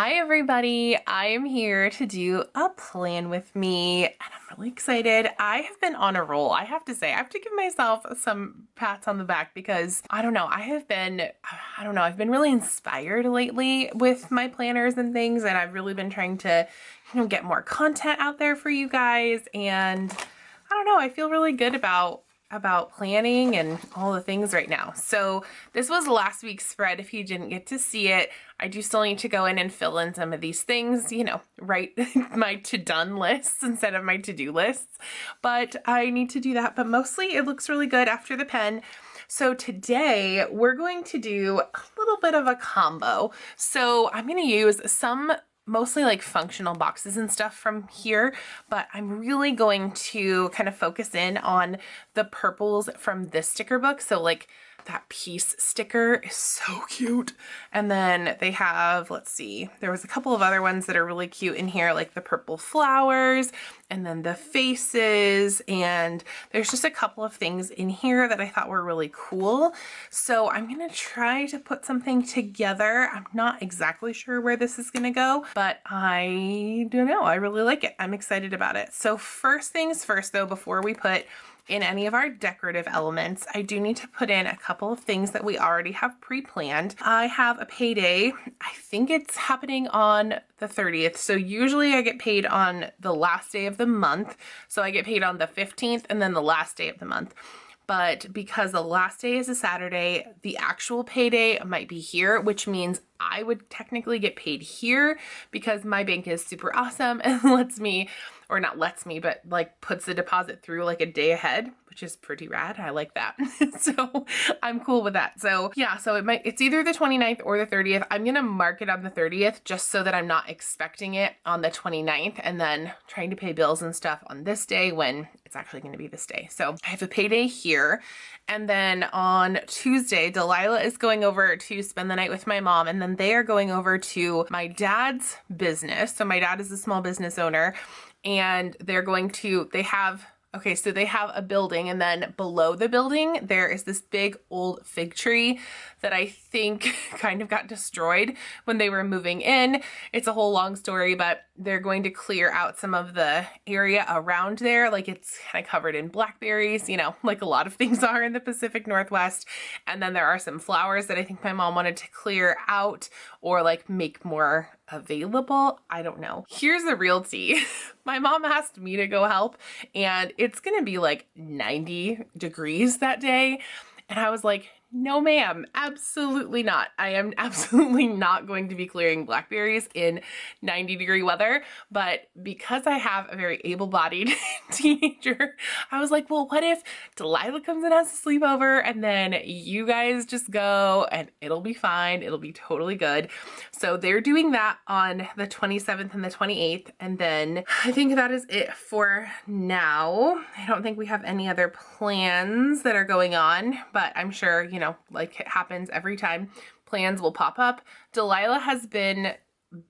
Hi everybody, I am here to do a plan with me and I'm really excited. I have been on a roll. I have to say, I have to give myself some pats on the back because I've been really inspired lately with my planners and things, and I've really been trying to, get more content out there for you guys. And I feel really good about planning and all the things right now. So this was last week's spread. If you didn't get to see it, I do still need to go in and fill in some of these things, write my to-done lists instead of my to-do lists. But I need to do that, but mostly it looks really good after the pen. So today we're going to do a little bit of a combo. So I'm going to use some mostly like functional boxes and stuff from here, but I'm really going to kind of focus in on the purples from this sticker book. So like that peace sticker is so cute. And then they have, let's see, there was a couple of other ones that are really cute in here, like the purple flowers and then the faces. And there's just a couple of things in here that I thought were really cool. So I'm going to try to put something together. I'm not exactly sure where this is going to go, but I don't know. I really like it. I'm excited about it. So first things first though, before we put in any of our decorative elements, I do need to put in a couple of things that we already have pre-planned. I have a payday. I think it's happening on the 30th. So usually I get paid on the last day of the month. So I get paid on the 15th and then the last day of the month. But because the last day is a Saturday, the actual payday might be here, which means I would technically get paid here because my bank is super awesome and lets me, or not lets me, but like puts the deposit through like a day ahead, which is pretty rad. I like that. So I'm cool with that. So yeah, so it's either the 29th or the 30th. I'm going to mark it on the 30th just so that I'm not expecting it on the 29th and then trying to pay bills and stuff on this day when it's actually going to be this day. So I have a payday here. And then on Tuesday, Delilah is going over to spend the night with my mom, and then they are going over to my dad's business. So my dad is a small business owner, and they have a building, and then below the building, there is this big old fig tree that I think kind of got destroyed when they were moving in. It's a whole long story, but they're going to clear out some of the area around there. Like it's kind of covered in blackberries, like a lot of things are in the Pacific Northwest. And then there are some flowers that I think my mom wanted to clear out or like make more available. I don't know. Here's the real tea. My mom asked me to go help, and it's gonna be like 90 degrees that day. And I was like, no ma'am, absolutely not. I am absolutely not going to be clearing blackberries in 90-degree weather. But because I have a very able-bodied teenager, I was like, well, what if Delilah comes and has a sleepover and then you guys just go and it'll be fine. It'll be totally good. So they're doing that on the 27th and the 28th. And then I think that is it for now. I don't think we have any other plans that are going on, but I'm sure, like it happens every time, plans will pop up. Delilah has been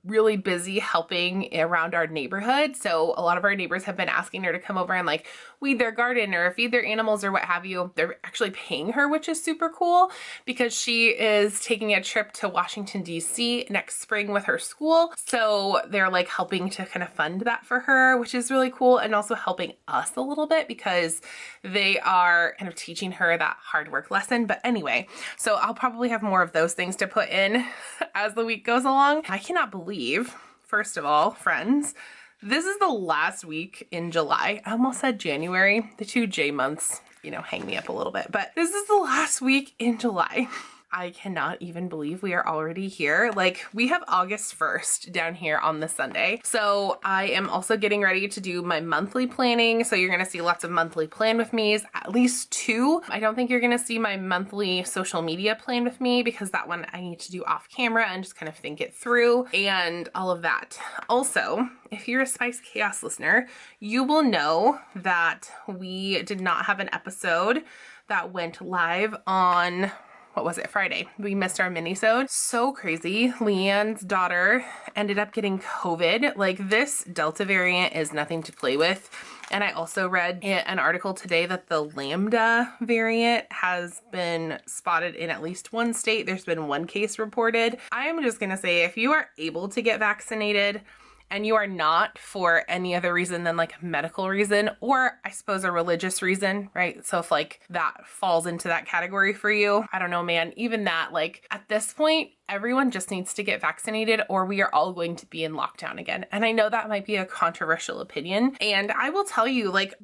really busy helping around our neighborhood. So a lot of our neighbors have been asking her to come over and like weed their garden or feed their animals or what have you. They're actually paying her, which is super cool because she is taking a trip to Washington, D.C. next spring with her school. So they're like helping to kind of fund that for her, which is really cool, and also helping us a little bit because they are kind of teaching her that hard work lesson. But anyway, so I'll probably have more of those things to put in as the week goes along. I cannot believe, first of all, friends, this is the last week in July. I almost said January. The two J months, hang me up a little bit, but this is the last week in July. I cannot even believe we are already here. Like, we have August 1st down here on the Sunday. So I am also getting ready to do my monthly planning. So you're going to see lots of monthly plan with me's, at least 2. I don't think you're going to see my monthly social media plan with me because that one I need to do off camera and just kind of think it through and all of that. Also, if you're a Spice Chaos listener, you will know that we did not have an episode that went live on what was it, Friday. We missed our mini-sode. So crazy. Leanne's daughter ended up getting COVID. Like, this Delta variant is nothing to play with. And I also read an article today that the Lambda variant has been spotted in at least one state. There's been one case reported. I'm just gonna say, if you are able to get vaccinated and you are not for any other reason than like a medical reason, or I suppose a religious reason, right? So if like that falls into that category for you, I don't know, man, even that, like at this point, everyone just needs to get vaccinated or we are all going to be in lockdown again. And I know that might be a controversial opinion. And I will tell you, like,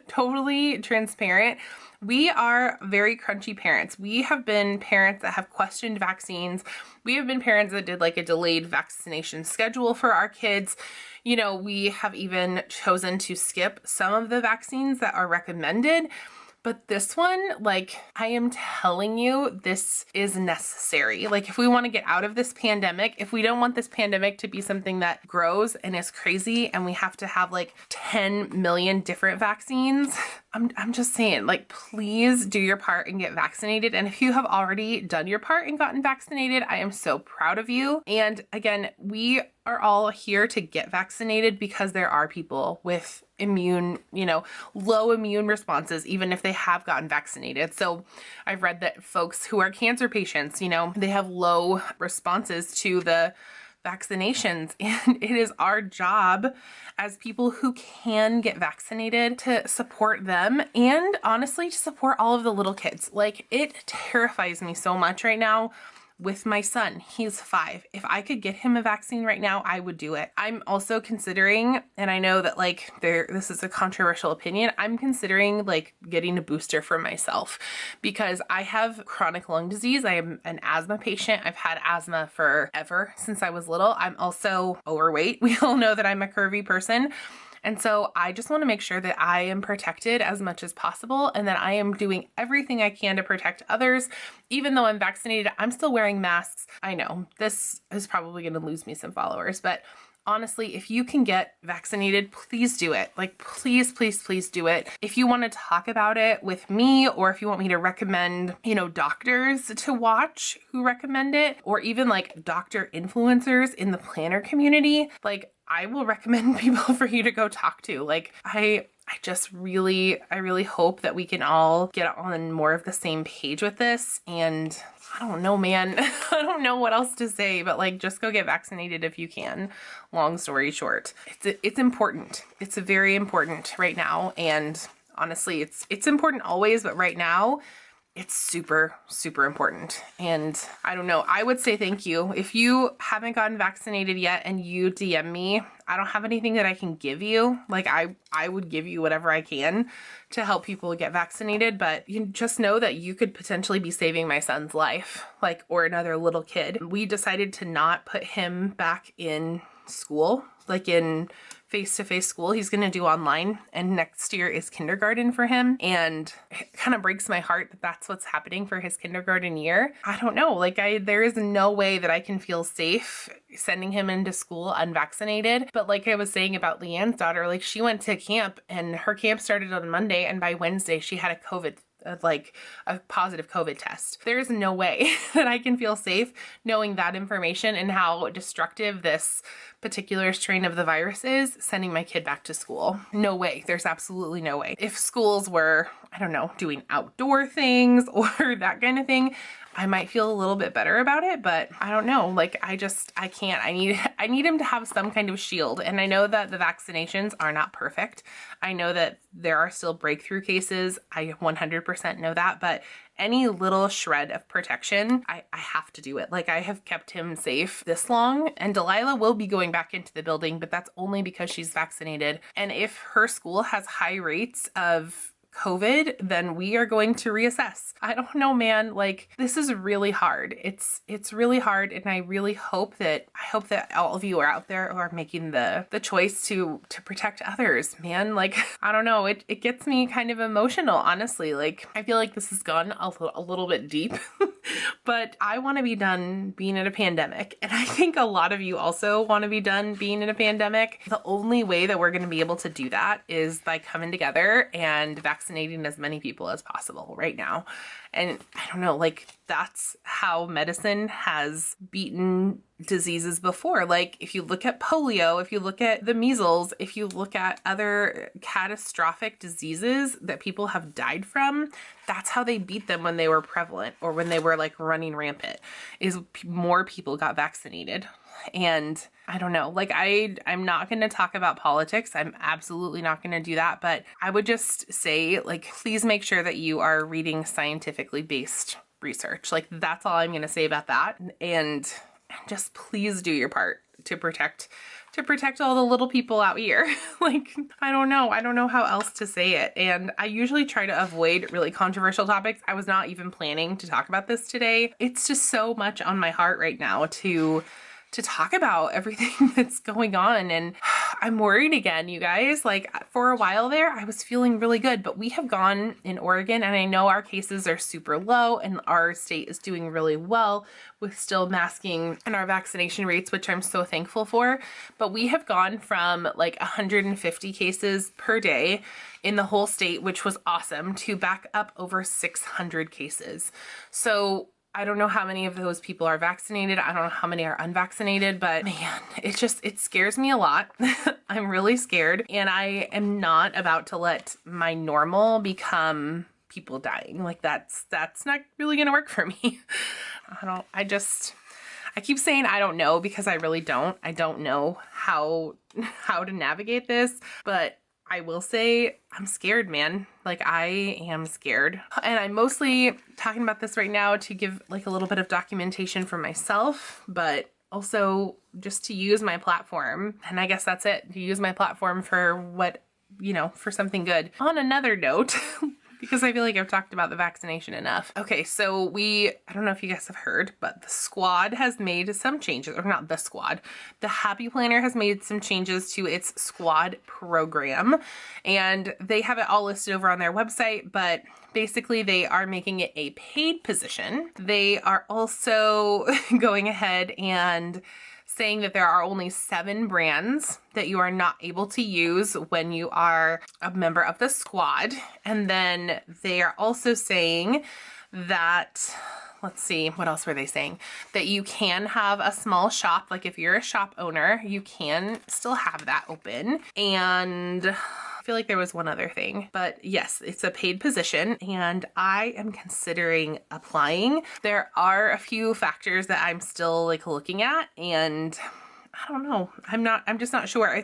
totally transparent, we are very crunchy parents. We have been parents that have questioned vaccines. We have been parents that did like a delayed vaccination schedule for our kids. You know, we have even chosen to skip some of the vaccines that are recommended. But this one, like, I am telling you, this is necessary. Like, if we want to get out of this pandemic, if we don't want this pandemic to be something that grows and is crazy and we have to have like 10 million different vaccines, I'm just saying, like, please do your part and get vaccinated. And if you have already done your part and gotten vaccinated, I am so proud of you. And again, we are all here to get vaccinated because there are people with low immune responses, even if they have gotten vaccinated. So I've read that folks who are cancer patients, they have low responses to the vaccinations, and it is our job as people who can get vaccinated to support them and honestly to support all of the little kids. Like, it terrifies me so much right now with my son. He's 5. If I could get him a vaccine right now, I would do it. I'm also considering, and I know that like this is a controversial opinion, I'm considering like getting a booster for myself because I have chronic lung disease. I am an asthma patient. I've had asthma forever, since I was little. I'm also overweight. We all know that I'm a curvy person. And so I just want to make sure that I am protected as much as possible and that I am doing everything I can to protect others. Even though I'm vaccinated, I'm still wearing masks. I know this is probably going to lose me some followers, but honestly, if you can get vaccinated, please do it. Like, please, please, please do it. If you want to talk about it with me, or if you want me to recommend, doctors to watch who recommend it, or even like doctor influencers in the planner community, like, I will recommend people for you to go talk to. Like, I really hope that we can all get on more of the same page with this. And I don't know, man. I don't know what else to say, but like, just go get vaccinated if you can. Long story short, it's important. It's very important right now. And honestly, it's important always, but right now, it's super, super important. And I don't know, I would say thank you. If you haven't gotten vaccinated yet and you DM me, I don't have anything that I can give you. Like, I would give you whatever I can to help people get vaccinated, but you just know that you could potentially be saving my son's life, like, or another little kid. We decided to not put him back in school, like in face-to-face school. He's going to do online, and next year is kindergarten for him. And it kind of breaks my heart that that's what's happening for his kindergarten year. I don't know, like there is no way that I can feel safe sending him into school unvaccinated. But like I was saying about Leanne's daughter, like, she went to camp and her camp started on Monday, and by Wednesday she had a positive COVID test. There's no way that I can feel safe knowing that information and how destructive this particular strain of the virus is, sending my kid back to school. No way. There's absolutely no way. If schools were, I don't know, doing outdoor things or that kind of thing, I might feel a little bit better about it, but I don't know. Like, I can't. I need him to have some kind of shield. And I know that the vaccinations are not perfect. I know that there are still breakthrough cases. I 100% know that, but any little shred of protection, I have to do it. Like, I have kept him safe this long, and Delilah will be going back into the building, but that's only because she's vaccinated. And if her school has high rates of COVID, then we are going to reassess. I don't know, man. Like, this is really hard. It's really hard, and I really hope that all of you are out there who are making the choice to protect others, man. Like, I don't know. It gets me kind of emotional, honestly. Like, I feel like this has gone a little bit deep, but I want to be done being in a pandemic, and I think a lot of you also want to be done being in a pandemic. The only way that we're going to be able to do that is by coming together and vaccinating vaccinating as many people as possible right now. And I don't know, like that's how medicine has beaten diseases before. Like if you look at polio, if you look at the measles, if you look at other catastrophic diseases that people have died from, that's how they beat them when they were prevalent or when they were like running rampant, is more people got vaccinated. And I don't know, like I'm not going to talk about politics. I'm absolutely not going to do that. But I would just say, like, please make sure that you are reading scientifically based research. Like that's all I'm going to say about that. And just please do your part to protect all the little people out here. Like, I don't know how else to say it. And I usually try to avoid really controversial topics. I was not even planning to talk about this today. It's just so much on my heart right now to talk about everything that's going on. And I'm worried again, you guys. Like for a while there, I was feeling really good, but we have gone in Oregon, and I know our cases are super low and our state is doing really well with still masking and our vaccination rates, which I'm so thankful for. But we have gone from like 150 cases per day in the whole state, which was awesome, to back up over 600 cases. So I don't know how many of those people are vaccinated. I don't know how many are unvaccinated, but man, it scares me a lot. I'm really scared, and I am not about to let my normal become people dying. Like that's not really gonna work for me. I keep saying I don't know because I really don't. I don't know how to navigate this, but I will say I'm scared, man. Like I am scared. And I'm mostly talking about this right now to give like a little bit of documentation for myself, but also just to use my platform. And I guess that's it. To use my platform for what, for something good. On another note, because I feel like I've talked about the vaccination enough. Okay, so I don't know if you guys have heard, but the squad has made some changes, or not the squad, the Happy Planner has made some changes to its squad program, and they have it all listed over on their website, but basically they are making it a paid position. They are also going ahead and saying that there are only 7 brands that you are not able to use when you are a member of the squad. And then they are also saying that, let's see, what else were they saying? That you can have a small shop, like if you're a shop owner, you can still have that open. And I feel like there was one other thing, but yes, it's a paid position and I am considering applying. There are a few factors that I'm still like looking at, and I don't know. I'm just not sure.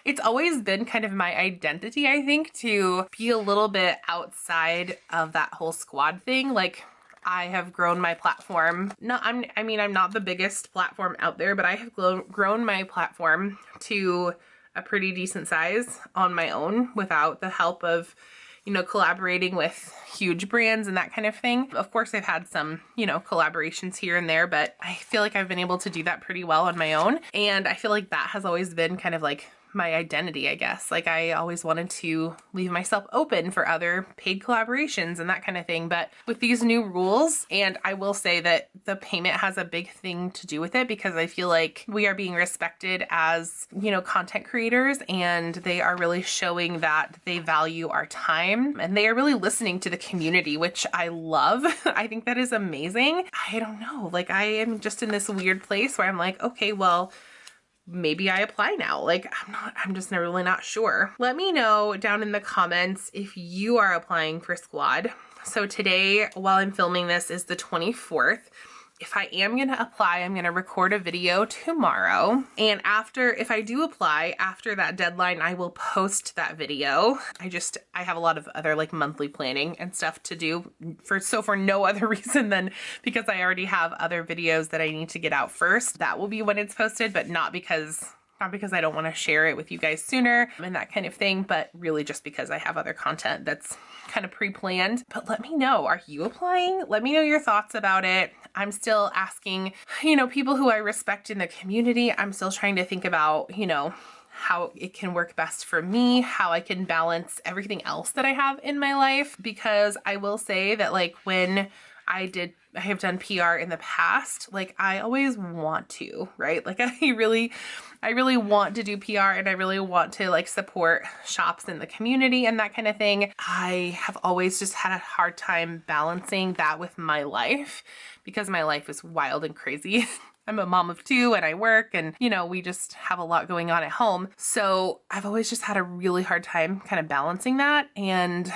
It's always been kind of my identity, I think, to be a little bit outside of that whole squad thing. Like I have grown my platform. I'm not the biggest platform out there, but I have grown my platform to a pretty decent size on my own without the help of, collaborating with huge brands and that kind of thing. Of course, I've had some, collaborations here and there, but I feel like I've been able to do that pretty well on my own. And I feel like that has always been kind of like my identity, I guess. Like I always wanted to leave myself open for other paid collaborations and that kind of thing. But with these new rules, and I will say that the payment has a big thing to do with it, because I feel like we are being respected as, content creators, and they are really showing that they value our time and they are really listening to the community, which I love. I think that is amazing. I don't know, like I am just in this weird place where I'm like, okay, well, maybe I apply now. Like I'm just really not sure. Let me know down in the comments if you are applying for squad. So today, while I'm filming this, is the 24th. If I am going to apply, I'm going to record a video tomorrow. And if I do apply after that deadline, I will post that video. I have a lot of other like monthly planning and stuff to do for no other reason than because I already have other videos that I need to get out first. That will be when it's posted, but not because I don't want to share it with you guys sooner and that kind of thing, but really just because I have other content that's kind of pre-planned. But let me know, are you applying? Let me know your thoughts about it. I'm still asking, people who I respect in the community. I'm still trying to think about, how it can work best for me, how I can balance everything else that I have in my life. Because I will say that like when I have done PR in the past. Like I always want to, right? Like I really want to do PR and I really want to like support shops in the community and that kind of thing. I have always just had a hard time balancing that with my life because my life is wild and crazy. I'm a mom of 2 and I work and, you know, we just have a lot going on at home. So I've always just had a really hard time kind of balancing that. And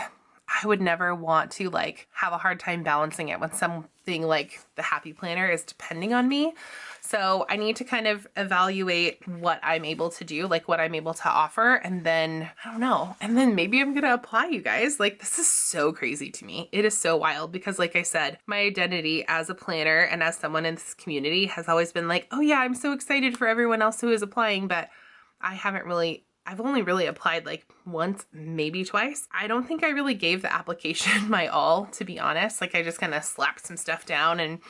I would never want to like have a hard time balancing it when something like the Happy Planner is depending on me. So I need to kind of evaluate what I'm able to do, like what I'm able to offer. And then, I don't know, and then maybe I'm going to apply, you guys. Like this is so crazy to me. It is so wild because like I said, my identity as a planner and as someone in this community has always been like, oh yeah, I'm so excited for everyone else who is applying, but I've only really applied like once, maybe twice. I don't think I really gave the application my all, to be honest. Like I just kind of slapped some stuff down and,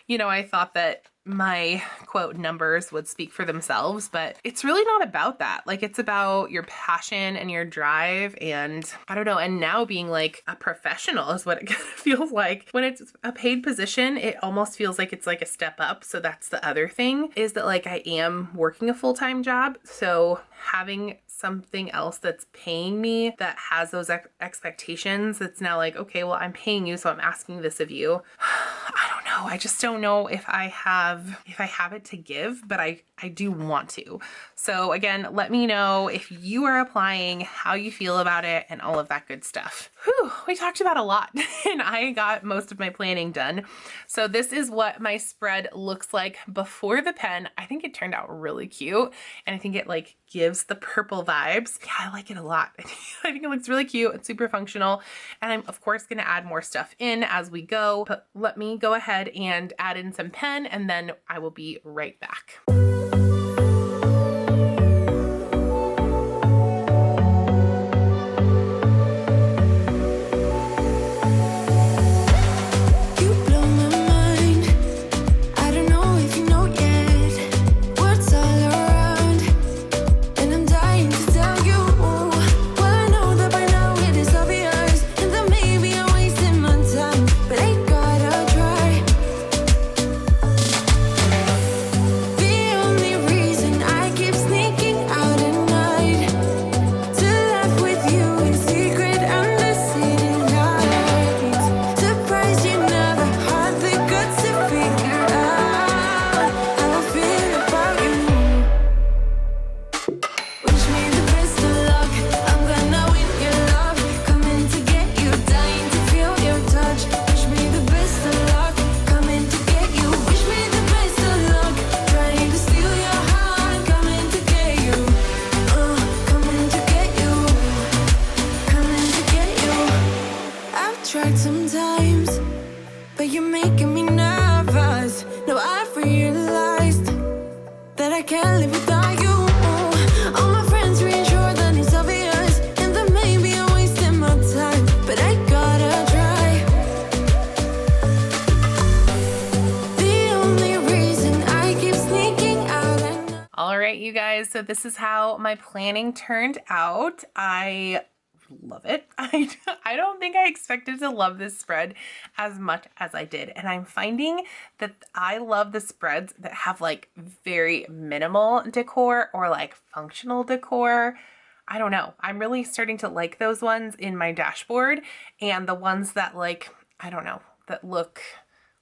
you know, I thought that my quote numbers would speak for themselves, but it's really not about that. Like it's about your passion and your drive and I don't know. And now being like a professional is what it kind of feels like. When it's a paid position, it almost feels like it's like a step up. So that's the other thing is that like I am working a full-time job. So having something else that's paying me that has those expectations, it's now like, okay, well, I'm paying you, so I'm asking this of you. I don't know. I just don't know if I have it to give, but I do want to. So again, let me know if you are applying, how you feel about it, and all of that good stuff. Whew, we talked about a lot and I got most of my planning done. So this is what my spread looks like before the pen. I think it turned out really cute and I think it like gives the purple vibes. Yeah, I like it a lot. I think it looks really cute. It's super functional. And I'm of course gonna add more stuff in as we go, but let me go ahead and add in some pen and then I will be right back. You guys, so this is how my planning turned out. I love it. I don't think I expected to love this spread as much as I did. And I'm finding that I love the spreads that have like very minimal decor or like functional decor. I don't know. I'm really starting to like those ones in my dashboard and the ones that like, I don't know, that look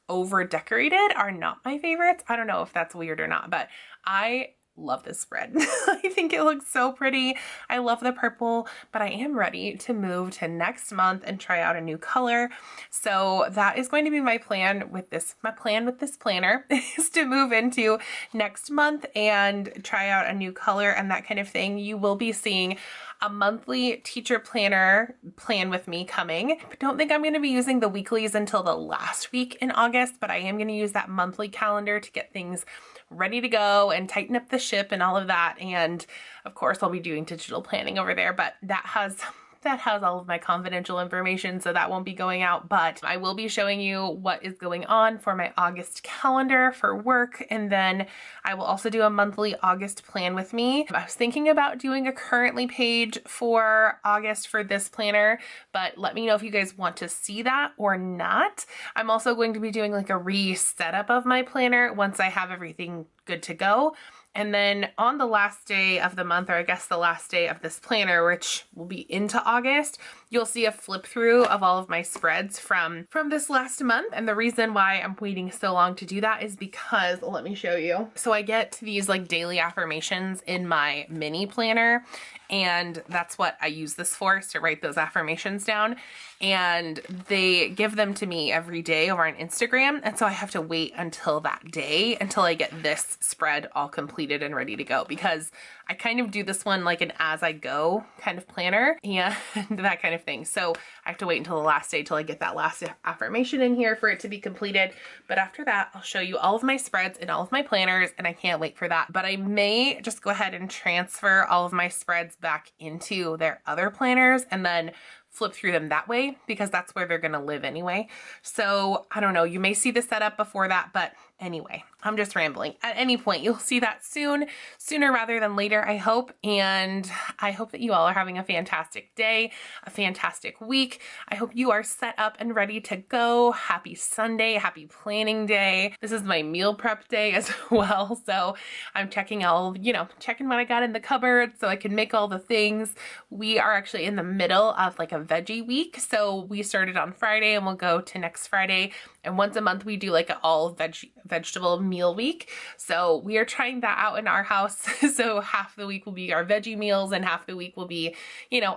over decorated are not my favorites. I don't know if that's weird or not, but I love this spread. I think it looks so pretty. I love the purple, but I am ready to move to next month and try out a new color. So that is going to be my plan with this. My plan with this planner is to move into next month and try out a new color and that kind of thing. You will be seeing a monthly teacher planner plan with me coming. I don't think I'm going to be using the weeklies until the last week in August, but I am going to use that monthly calendar to get things ready to go and tighten up the ship and all of that. And of course I'll be doing digital planning over there, but that has that has all of my confidential information, so that won't be going out, but I will be showing you what is going on for my August calendar for work, and then I will also do a monthly August plan with me. I was thinking about doing a currently page for August for this planner, but let me know if you guys want to see that or not. I'm also going to be doing like a re-setup of my planner once I have everything good to go. And then on the last day of the month, or I guess the last day of this planner, which will be into August, you'll see a flip through of all of my spreads from this last month. And the reason why I'm waiting so long to do that is because, let me show you. So I get these like daily affirmations in my mini planner, and that's what I use this for, is to write those affirmations down. And they give them to me every day over on Instagram. And so I have to wait until that day until I get this spread all completed and ready to go, because I kind of do this one like an as I go kind of planner and that kind of thing. So I have to wait until the last day till I get that last affirmation in here for it to be completed. But after that, I'll show you all of my spreads and all of my planners, and I can't wait for that. But I may just go ahead and transfer all of my spreads back into their other planners and then flip through them that way, because that's where they're going to live anyway. So I don't know, you may see the setup before that, but anyway, I'm just rambling. At any point, you'll see that soon, sooner rather than later, I hope. And I hope that you all are having a fantastic day, a fantastic week. I hope you are set up and ready to go. Happy Sunday, happy planning day. This is my meal prep day as well. So I'm checking checking what I got in the cupboard so I can make all the things. We are actually in the middle of like a veggie week. So we started on Friday and we'll go to next Friday. And once a month we do like an all vegetable meal week. So we are trying that out in our house. So half the week will be our veggie meals and half the week will be,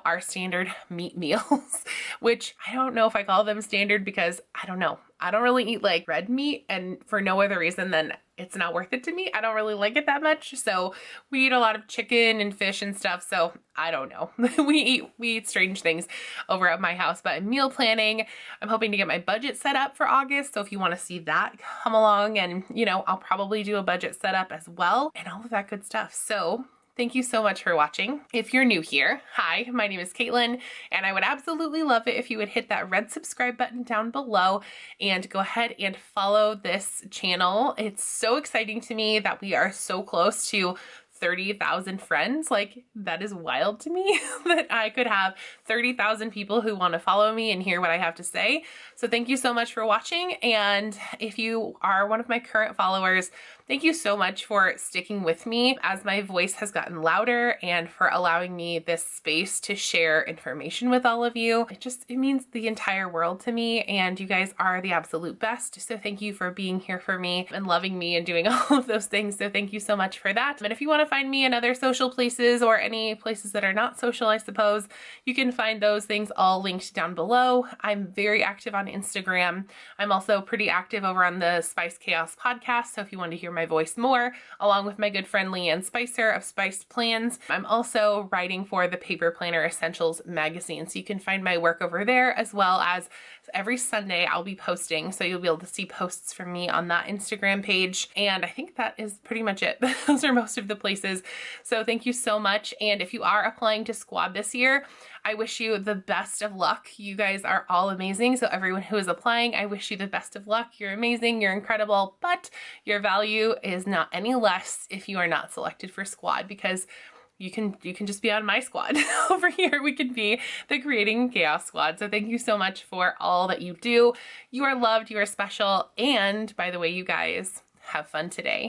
our standard meat meals, which I don't know if I call them standard because I don't know. I don't really eat like red meat, and for no other reason than it's not worth it to me. I don't really like it that much. So we eat a lot of chicken and fish and stuff. So I don't know. we eat strange things over at my house, but in meal planning, I'm hoping to get my budget set up for August. So if you want to see that, come along, and I'll probably do a budget setup as well and all of that good stuff. So thank you so much for watching. If you're new here, hi, my name is Caitlin, and I would absolutely love it if you would hit that red subscribe button down below and go ahead and follow this channel. It's so exciting to me that we are so close to 30,000 friends. Like, that is wild to me that I could have 30,000 people who want to follow me and hear what I have to say. So thank you so much for watching. And if you are one of my current followers, thank you so much for sticking with me as my voice has gotten louder and for allowing me this space to share information with all of you. It means the entire world to me, and you guys are the absolute best. So thank you for being here for me and loving me and doing all of those things. So thank you so much for that. And if you want to find me in other social places or any places that are not social, I suppose, you can find those things all linked down below. I'm very active on Instagram. I'm also pretty active over on the Spice Chaos podcast. So if you want to hear my voice more, along with my good friend Leanne Spicer of Spiced Plans, I'm also writing for the Paper Planner Essentials magazine. So you can find my work over there, as well as every Sunday I'll be posting. So you'll be able to see posts from me on that Instagram page. And I think that is pretty much it. Those are most of the places. So thank you so much. And if you are applying to Squad this year, I wish you the best of luck. You guys are all amazing. So everyone who is applying, I wish you the best of luck. You're amazing, you're incredible, but your value is not any less if you are not selected for Squad, because you can just be on my squad. Over here, we can be the Creating Chaos Squad. So thank you so much for all that you do. You are loved, you are special, and by the way, you guys, have fun today.